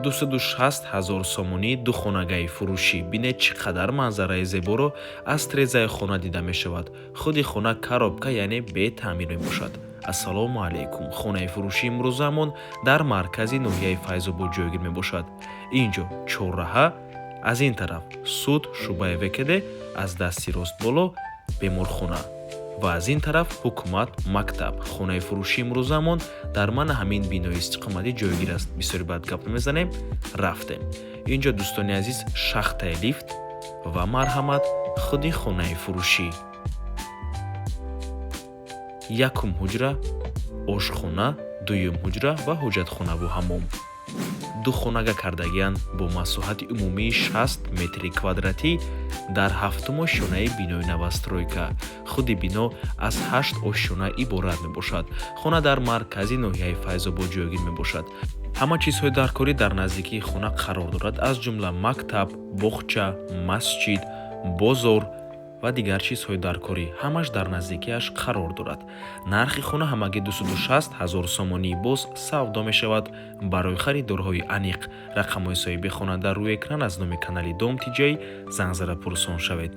260,000 сомонӣ ду хонагаи фурӯшӣ. Бинед чӣ қадар манзараи зеборо аз тирезаи хона дида мешавад. Худи хона коробка яъне бетаъмир мебошад. ассалому алайкум. Хонаи фурӯшии имрӯзаамон дар маркази ноҳияи Файзобод ҷойгир мебошад. Инҷо чорраҳа, аз ин тараф суд шӯъбаи ВКД, аз дасти рост боло беморхона ва аз ин тараф ҳукумат мактаб. Хонаи фурӯшии имрӯзаамон дар мана ҳамин бинои истиқоматӣ ҷойгир аст. Бисёри баъд гап намезанем, рафтем. Инҷо дӯстони азиз шахтаи лифт ва марҳамат худи хонаи фурӯшӣ. Якум ҳуҷра ошхона, дуюм ҳуҷра ва ҳоҷатхонаву ҳаммом. ду хонага кардагиянд бо масоҳати умумии 60 метри квадратӣ дар 7 ошёнаи бинои новостройка. Худи бино аз 8 ошёна иборат мебошад. Хона дар маркази ноҳияи Файзобод ҷойгир мебошад. ҳама чизҳои даркорӣ дар наздикии хона қарор дорад, аз ҷумла мактаб, боғча, масҷид, бозор ва дигар чизҳои даркорӣ ҳамаш дар наздикиаш қарор дорад. Нархи хона ҳамагӣ 260,000 сомонӣ боз савдо мешавад. Барои харидорҳои аниқ рақамҳои соҳиби хона дар рӯи экран аз номи канали Дом Тиҷаӣ занг зада пурсон шавед.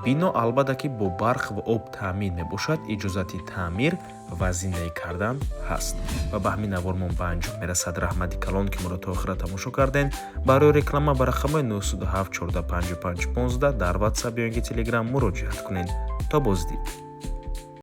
бино албатта ки бо барқ ва об таъмин мебошад, иҷозати таъмир ва зиндаӣ кардан ҳаст. Ва ба ҳамин авормон ба анҷом мерасад. Раҳмати калон ки моро то охира тамошо карден. Барои реклама ба рақамҳои 97 14 55 15 дар WhatsApp ё инки Telegram муроҷиат кунед. То боздид.